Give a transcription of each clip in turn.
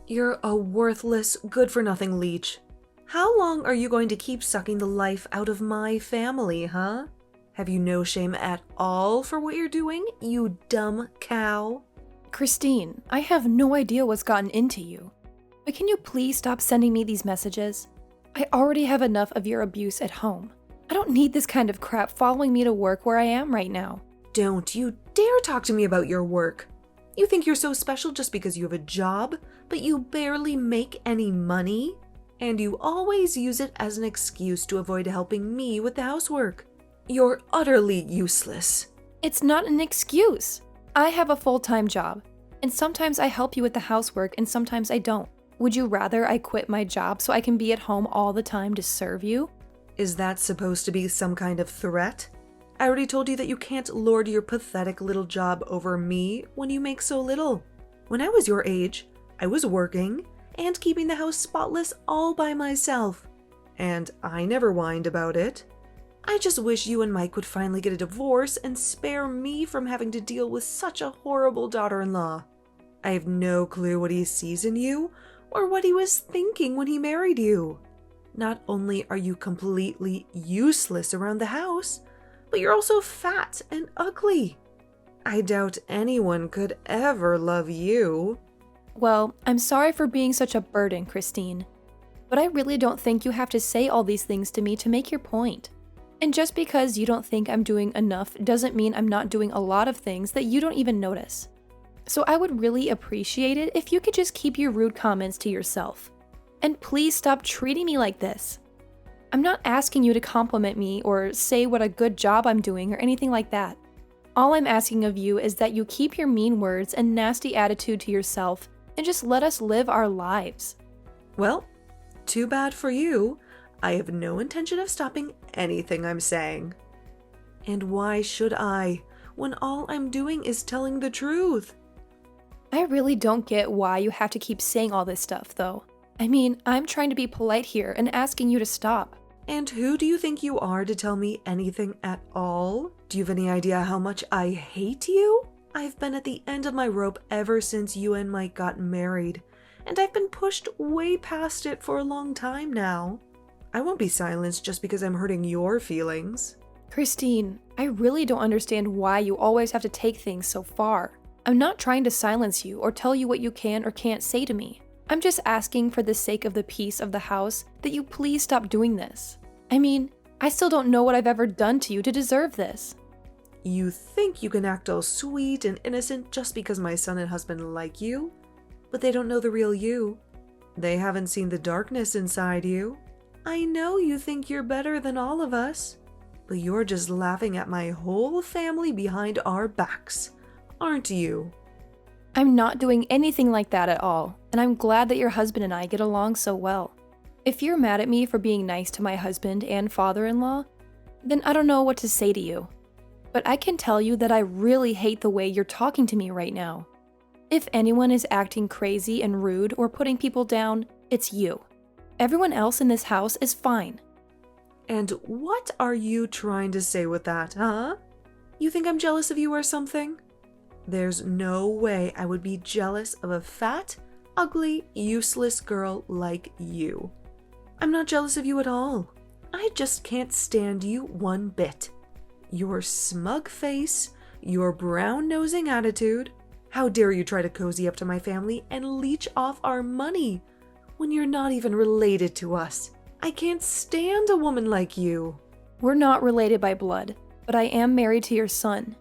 You're a worthless, good-for-nothing leech. How long are you going to keep sucking the life out of my family, huh? Have you no shame at all for what you're doing, you dumb cow? Christine, I have no idea what's gotten into you. But can you please stop sending me these messages? I already have enough of your abuse at home. I don't need this kind of crap following me to work where I am right now. Don't you dare talk to me about your work. You think you're so special just because you have a job, but you barely make any money? And you always use it as an excuse to avoid helping me with the housework. You're utterly useless. It's not an excuse. I have a full-time job, and sometimes I help you with the housework and sometimes I don't. Would you rather I quit my job so I can be at home all the time to serve you? Is that supposed to be some kind of threat? I already told you that you can't lord your pathetic little job over me when you make so little. When I was your age, I was working and keeping the house spotless all by myself. And I never whined about it. I just wish you and Mike would finally get a divorce and spare me from having to deal with such a horrible daughter-in-law. I have no clue what he sees in you or what he was thinking when he married you. Not only are you completely useless around the house, but you're also fat and ugly. I doubt anyone could ever love you. Well, I'm sorry for being such a burden, Christine. But I really don't think you have to say all these things to me to make your point. And just because you don't think I'm doing enough doesn't mean I'm not doing a lot of things that you don't even notice. So I would really appreciate it if you could just keep your rude comments to yourself. And please stop treating me like this. I'm not asking you to compliment me or say what a good job I'm doing or anything like that. All I'm asking of you is that you keep your mean words and nasty attitude to yourself and just let us live our lives. Well, too bad for you. I have no intention of stopping anything I'm saying. And why should I, when all I'm doing is telling the truth? I really don't get why you have to keep saying all this stuff, though. I mean, I'm trying to be polite here and asking you to stop. And who do you think you are to tell me anything at all? Do you have any idea how much I hate you? I've been at the end of my rope ever since you and Mike got married, and I've been pushed way past it for a long time now. I won't be silenced just because I'm hurting your feelings. Christine, I really don't understand why you always have to take things so far. I'm not trying to silence you or tell you what you can or can't say to me. I'm just asking for the sake of the peace of the house that you please stop doing this. I mean, I still don't know what I've ever done to you to deserve this. You think you can act all sweet and innocent just because my son and husband like you? But they don't know the real you. They haven't seen the darkness inside you. I know you think you're better than all of us, but you're just laughing at my whole family behind our backs, aren't you? I'm not doing anything like that at all, and I'm glad that your husband and I get along so well. If you're mad at me for being nice to my husband and father-in-law, then I don't know what to say to you. But I can tell you that I really hate the way you're talking to me right now. If anyone is acting crazy and rude or putting people down, it's you. Everyone else in this house is fine. And what are you trying to say with that, huh? You think I'm jealous of you or something? There's no way I would be jealous of a fat, ugly, useless girl like you. I'm not jealous of you at all. I just can't stand you one bit. Your smug face, your brown-nosing attitude. How dare you try to cozy up to my family and leech off our money when you're not even related to us? I can't stand a woman like you. We're not related by blood, but I am married to your son.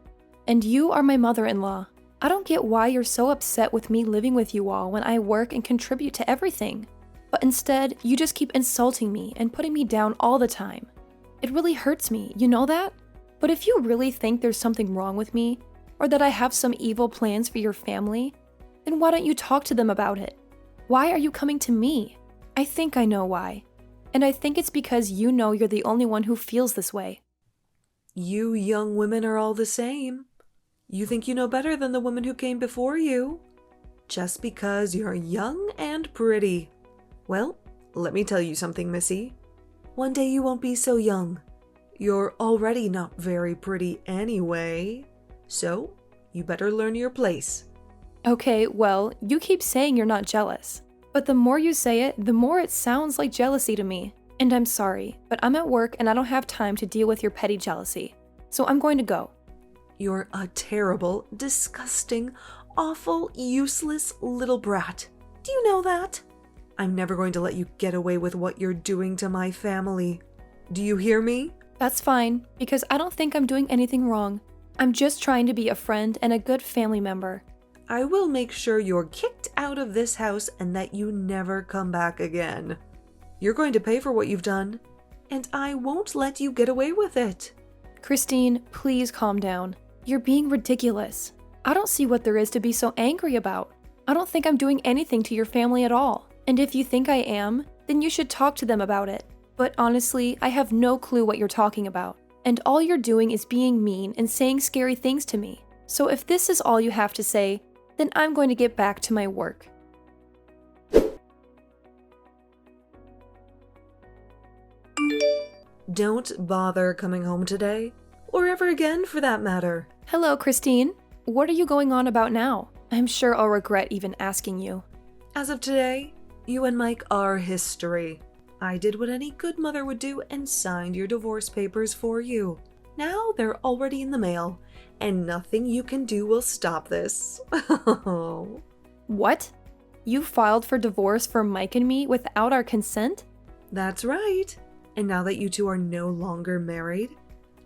And you are my mother-in-law. I don't get why you're so upset with me living with you all when I work and contribute to everything. But instead, you just keep insulting me and putting me down all the time. It really hurts me, you know that? But if you really think there's something wrong with me, or that I have some evil plans for your family, then why don't you talk to them about it? Why are you coming to me? I think I know why. And I think it's because you know you're the only one who feels this way. You young women are all the same. You think you know better than the women who came before you, just because you're young and pretty. Well, let me tell you something, Missy. One day you won't be so young. You're already not very pretty anyway, so you better learn your place. Okay, well, you keep saying you're not jealous. But the more you say it, the more it sounds like jealousy to me. And I'm sorry, but I'm at work and I don't have time to deal with your petty jealousy. So I'm going to go. You're a terrible, disgusting, awful, useless little brat. Do you know that? I'm never going to let you get away with what you're doing to my family. Do you hear me? That's fine, because I don't think I'm doing anything wrong. I'm just trying to be a friend and a good family member. I will make sure you're kicked out of this house and that you never come back again. You're going to pay for what you've done, and I won't let you get away with it. Christine, please calm down. You're being ridiculous. I don't see what there is to be so angry about. I don't think I'm doing anything to your family at all. And if you think I am, then you should talk to them about it. But honestly, I have no clue what you're talking about. And all you're doing is being mean and saying scary things to me. So if this is all you have to say, then I'm going to get back to my work. Don't bother coming home today, or ever again for that matter. Hello, Christine. What are you going on about now? I'm sure I'll regret even asking you. As of today, you and Mike are history. I did what any good mother would do and signed your divorce papers for you. Now they're already in the mail, and nothing you can do will stop this. What? You filed for divorce for Mike and me without our consent? That's right. And now that you two are no longer married,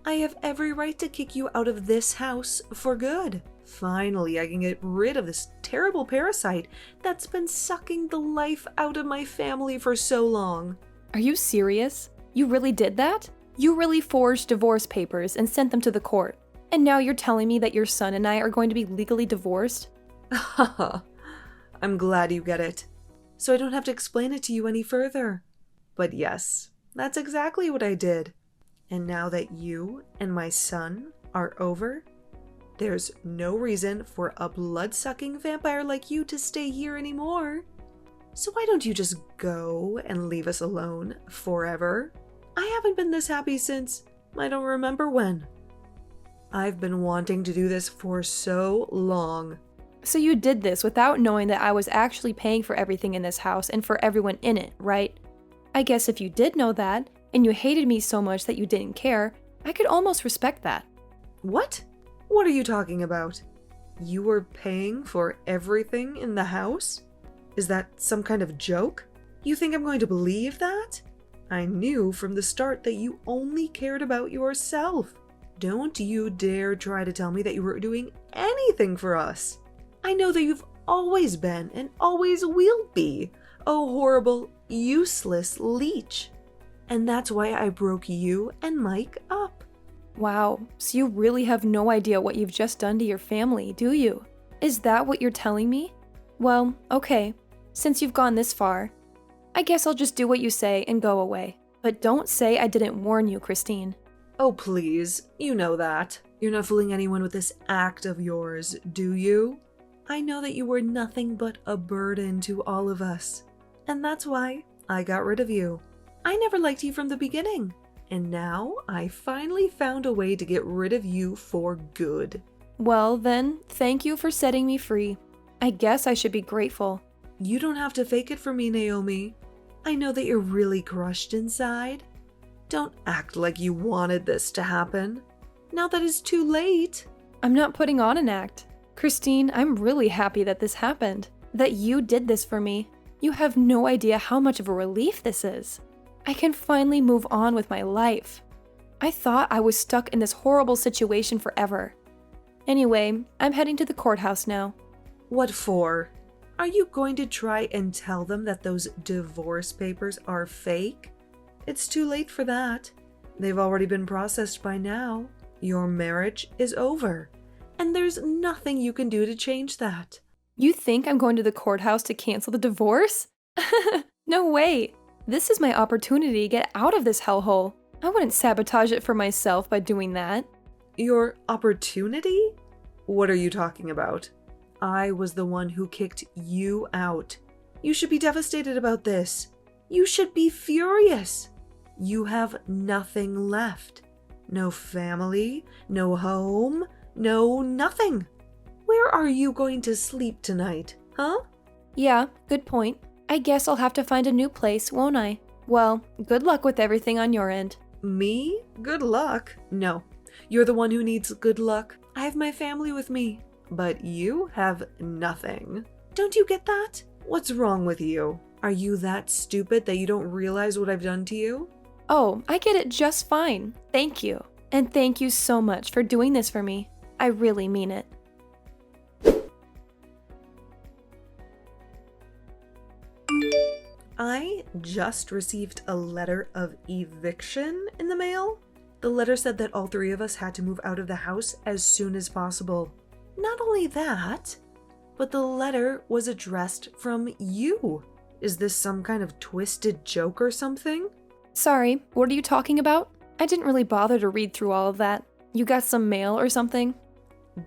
I have every right to kick you out of this house for good. Finally, I can get rid of this terrible parasite that's been sucking the life out of my family for so long. Are you serious? You really did that? You really forged divorce papers and sent them to the court. And now you're telling me that your son and I are going to be legally divorced? Haha. I'm glad you get it. So I don't have to explain it to you any further. But yes, that's exactly what I did. And now that you and my son are over, there's no reason for a blood-sucking vampire like you to stay here anymore. So why don't you just go and leave us alone forever? I haven't been this happy since I don't remember when. I've been wanting to do this for so long. So you did this without knowing that I was actually paying for everything in this house and for everyone in it, right? I guess if you did know that, and you hated me so much that you didn't care, I could almost respect that. What? What are you talking about? You were paying for everything in the house? Is that some kind of joke? You think I'm going to believe that? I knew from the start that you only cared about yourself. Don't you dare try to tell me that you were doing anything for us. I know that you've always been and always will be a horrible, useless leech. And that's why I broke you and Mike up. Wow, so you really have no idea what you've just done to your family, do you? Is that what you're telling me? Well, okay, since you've gone this far, I guess I'll just do what you say and go away. But don't say I didn't warn you, Christine. Oh please, you know that. You're not fooling anyone with this act of yours, do you? I know that you were nothing but a burden to all of us. And that's why I got rid of you. I never liked you from the beginning. And now I finally found a way to get rid of you for good. Well then, thank you for setting me free. I guess I should be grateful. You don't have to fake it for me, Naomi. I know that you're really crushed inside. Don't act like you wanted this to happen. Now that it's too late. I'm not putting on an act. Christine, I'm really happy that this happened. That you did this for me. You have no idea how much of a relief this is. I can finally move on with my life. I thought I was stuck in this horrible situation forever. Anyway, I'm heading to the courthouse now. What for? Are you going to try and tell them that those divorce papers are fake? It's too late for that. They've already been processed by now. Your marriage is over, and there's nothing you can do to change that. You think I'm going to the courthouse to cancel the divorce? No way! This is my opportunity to get out of this hellhole. I wouldn't sabotage it for myself by doing that. Your opportunity? What are you talking about? I was the one who kicked you out. You should be devastated about this. You should be furious. You have nothing left. No family, no home, no nothing. Where are you going to sleep tonight, huh? Yeah, good point. I guess I'll have to find a new place, won't I? Well, good luck with everything on your end. Me? Good luck? No. You're the one who needs good luck. I have my family with me. But you have nothing. Don't you get that? What's wrong with you? Are you that stupid that you don't realize what I've done to you? Oh, I get it just fine. Thank you. And thank you so much for doing this for me. I really mean it. I just received a letter of eviction in the mail. The letter said that all three of us had to move out of the house as soon as possible. Not only that, but the letter was addressed from you. Is this some kind of twisted joke or something? Sorry, what are you talking about? I didn't really bother to read through all of that. You got some mail or something?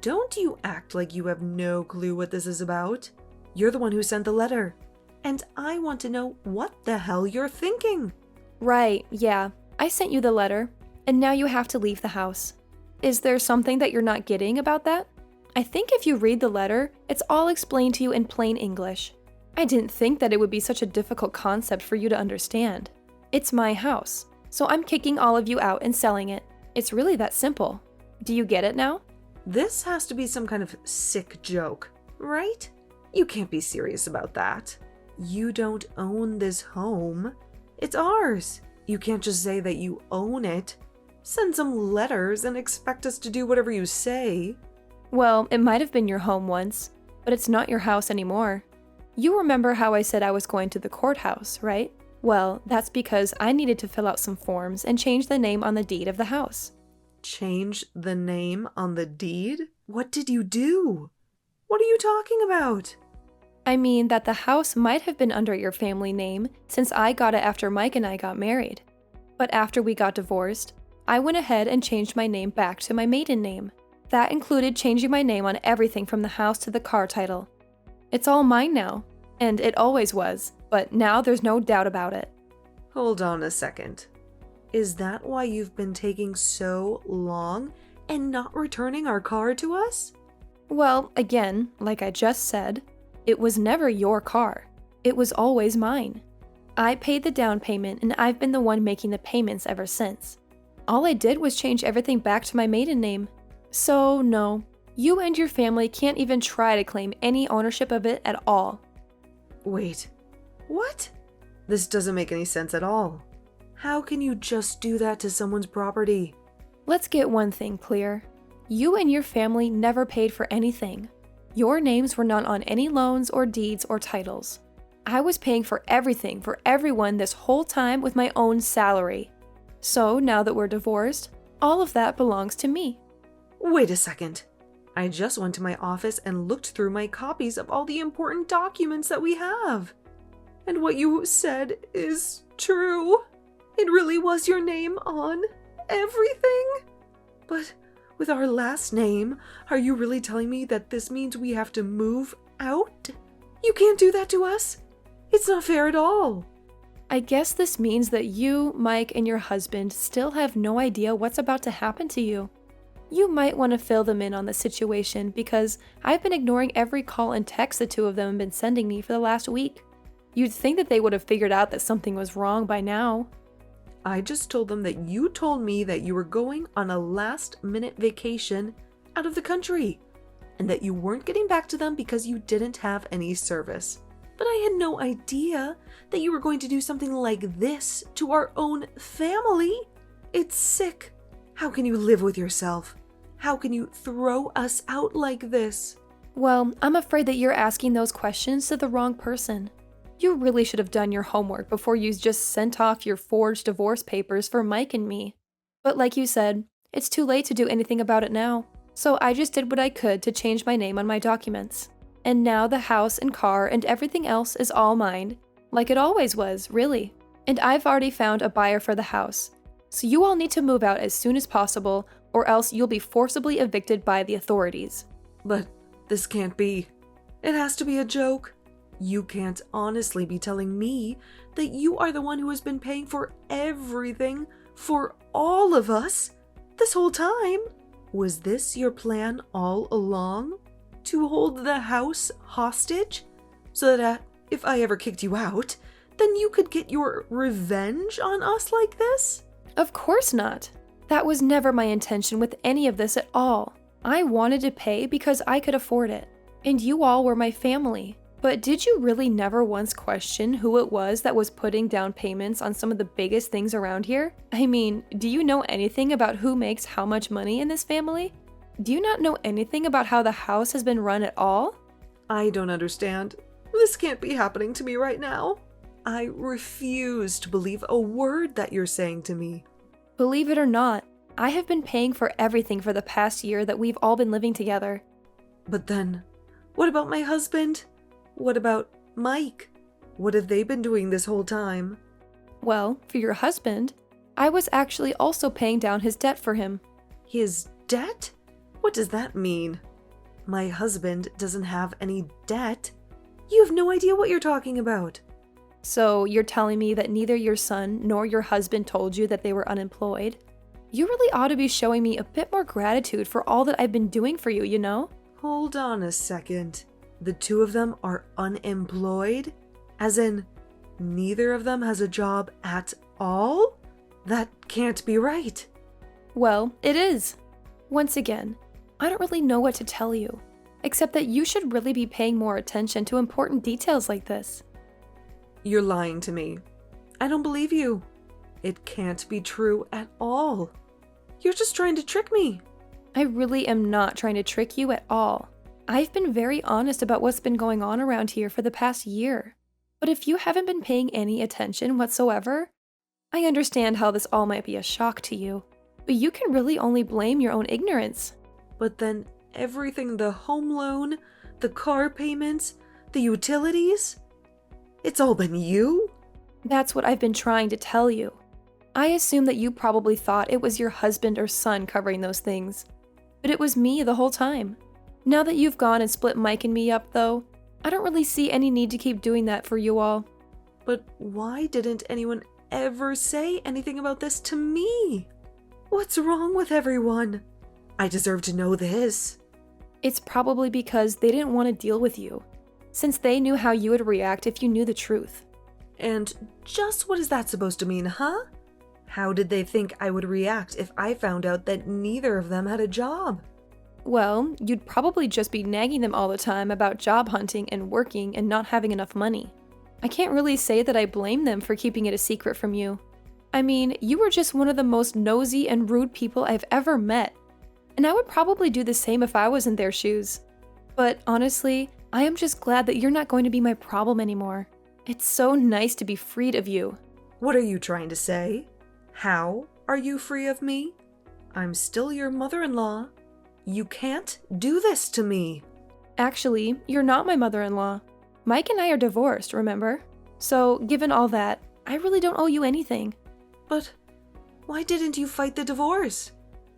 Don't you act like you have no clue what this is about. You're the one who sent the letter. And I want to know what the hell you're thinking. Right, yeah. I sent you the letter, and now you have to leave the house. Is there something that you're not getting about that? I think if you read the letter, it's all explained to you in plain English. I didn't think that it would be such a difficult concept for you to understand. It's my house, so I'm kicking all of you out and selling it. It's really that simple. Do you get it now? This has to be some kind of sick joke, right? You can't be serious about that. You don't own this home. It's ours. You can't just say that you own it. Send some letters and expect us to do whatever you say. Well, it might have been your home once, but it's not your house anymore. You remember how I said I was going to the courthouse, right? Well, that's because I needed to fill out some forms and change the name on the deed of the house. Change the name on the deed? What did you do? What are you talking about? I mean that the house might have been under your family name since I got it after Mike and I got married. But after we got divorced, I went ahead and changed my name back to my maiden name. That included changing my name on everything from the house to the car title. It's all mine now, and it always was, but now there's no doubt about it. Hold on a second. Is that why you've been taking so long and not returning our car to us? Well, again, like I just said, it was never your car. It was always mine. I paid the down payment and I've been the one making the payments ever since. All I did was change everything back to my maiden name. So no, you and your family can't even try to claim any ownership of it at all. Wait, what? This doesn't make any sense at all. How can you just do that to someone's property? Let's get one thing clear. You and your family never paid for anything. Your names were not on any loans or deeds or titles. I was paying for everything for everyone this whole time with my own salary. So now that we're divorced, all of that belongs to me. Wait a second. I just went to my office and looked through my copies of all the important documents that we have. And what you said is true. It really was your name on everything. But with our last name, are you really telling me that this means we have to move out? You can't do that to us. It's not fair at all. I guess this means that you, Mike, and your husband still have no idea what's about to happen to you. You might want to fill them in on the situation because I've been ignoring every call and text the two of them have been sending me for the last week. You'd think that they would have figured out that something was wrong by now. I just told them that you told me that you were going on a last-minute vacation out of the country and that you weren't getting back to them because you didn't have any service. But I had no idea that you were going to do something like this to our own family. It's sick. How can you live with yourself? How can you throw us out like this? Well, I'm afraid that you're asking those questions to the wrong person. You really should have done your homework before you just sent off your forged divorce papers for Mike and me. But like you said, it's too late to do anything about it now. So I just did what I could to change my name on my documents. And now the house and car and everything else is all mine. Like it always was, really. And I've already found a buyer for the house. So you all need to move out as soon as possible, or else you'll be forcibly evicted by the authorities. But this can't be. It has to be a joke. You can't honestly be telling me that you are the one who has been paying for everything for all of us this whole time. Was this your plan all along? To hold the house hostage so that at if I ever kicked you out, then you could get your revenge on us like this? Of course not. That was never my intention with any of this at all. I wanted to pay because I could afford it. And you all were my family. But did you really never once question who it was that was putting down payments on some of the biggest things around here? I mean, do you know anything about who makes how much money in this family? Do you not know anything about how the house has been run at all? I don't understand. This can't be happening to me right now. I refuse to believe a word that you're saying to me. Believe it or not, I have been paying for everything for the past year that we've all been living together. But then, what about my husband? What about Mike? What have they been doing this whole time? Well, for your husband, I was actually also paying down his debt for him. His debt? What does that mean? My husband doesn't have any debt. You have no idea what you're talking about. So you're telling me that neither your son nor your husband told you that they were unemployed? You really ought to be showing me a bit more gratitude for all that I've been doing for you, you know? Hold on a second. The two of them are unemployed? As in, neither of them has a job at all? That can't be right. Well, it is. Once again, I don't really know what to tell you, except that you should really be paying more attention to important details like this. You're lying to me. I don't believe you. It can't be true at all. You're just trying to trick me. I really am not trying to trick you at all. I've been very honest about what's been going on around here for the past year. But if you haven't been paying any attention whatsoever, I understand how this all might be a shock to you, but you can really only blame your own ignorance. But then everything, the home loan, the car payments, the utilities, it's all been you? That's what I've been trying to tell you. I assume that you probably thought it was your husband or son covering those things, but it was me the whole time. Now that you've gone and split Mike and me up, though, I don't really see any need to keep doing that for you all. But why didn't anyone ever say anything about this to me? What's wrong with everyone? I deserve to know this. It's probably because they didn't want to deal with you, since they knew how you would react if you knew the truth. And just what is that supposed to mean, huh? How did they think I would react if I found out that neither of them had a job? Well, you'd probably just be nagging them all the time about job hunting and working and not having enough money. I can't really say that I blame them for keeping it a secret from you. I mean, you were just one of the most nosy and rude people I've ever met, and I would probably do the same if I was in their shoes. But honestly, I am just glad that you're not going to be my problem anymore. It's so nice to be freed of you. What are you trying to say? How are you free of me? I'm still your mother-in-law. You can't do this to me. Actually, you're not my mother-in-law. Mike and I are divorced, remember? So, given all that, I really don't owe you anything. But why didn't you fight the divorce?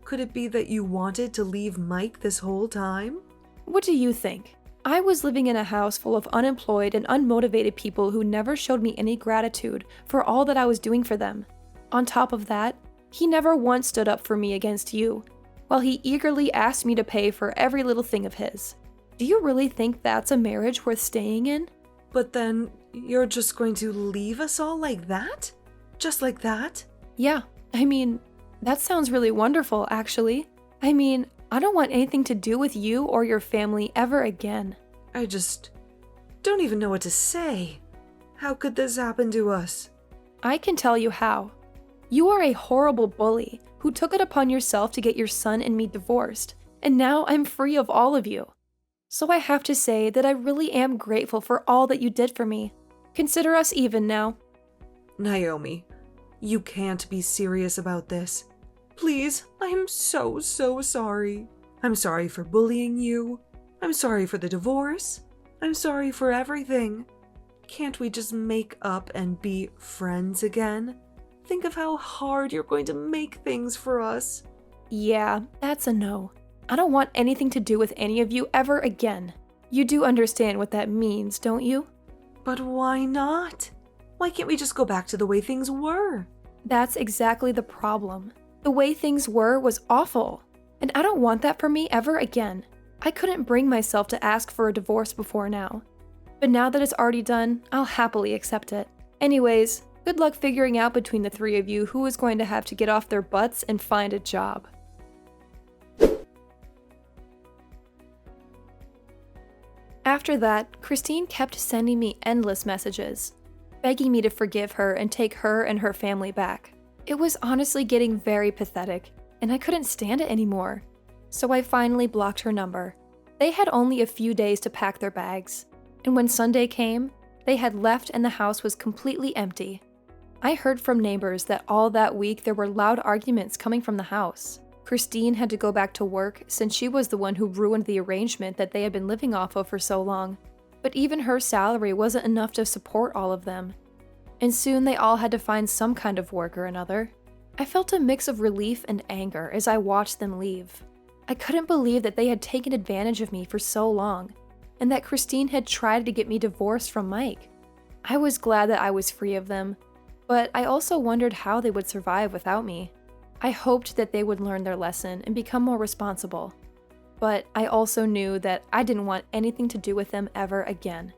Could it be that you wanted to leave Mike this whole time? What do you think? I was living in a house full of unemployed and unmotivated people who never showed me any gratitude for all that I was doing for them. On top of that, he never once stood up for me against you, while he eagerly asked me to pay for every little thing of his. Do you really think that's a marriage worth staying in? But then you're just going to leave us all like that? Just like that? Yeah, I mean, that sounds really wonderful, actually. I mean, I don't want anything to do with you or your family ever again. I just don't even know what to say. How could this happen to us? I can tell you how. You are a horrible bully who took it upon yourself to get your son and me divorced, and now I'm free of all of you. So I have to say that I really am grateful for all that you did for me. Consider us even now. Naomi, you can't be serious about this. Please, I'm so sorry. I'm sorry for bullying you. I'm sorry for the divorce. I'm sorry for everything. Can't we just make up and be friends again? Think of how hard you're going to make things for us. Yeah, that's a no. I don't want anything to do with any of you ever again. You do understand what that means, don't you? But why not? Why can't we just go back to the way things were? That's exactly the problem. The way things were was awful, and I don't want that for me ever again. I couldn't bring myself to ask for a divorce before now. But now that it's already done, I'll happily accept it. Anyways, good luck figuring out between the three of you who is going to have to get off their butts and find a job. After that, Christine kept sending me endless messages, begging me to forgive her and take her and her family back. It was honestly getting very pathetic, and I couldn't stand it anymore. So I finally blocked her number. They had only a few days to pack their bags, and when Sunday came, they had left and the house was completely empty. I heard from neighbors that all that week there were loud arguments coming from the house. Christine had to go back to work since she was the one who ruined the arrangement that they had been living off of for so long. But even her salary wasn't enough to support all of them. And soon they all had to find some kind of work or another. I felt a mix of relief and anger as I watched them leave. I couldn't believe that they had taken advantage of me for so long, and that Christine had tried to get me divorced from Mike. I was glad that I was free of them, but I also wondered how they would survive without me. I hoped that they would learn their lesson and become more responsible. But I also knew that I didn't want anything to do with them ever again.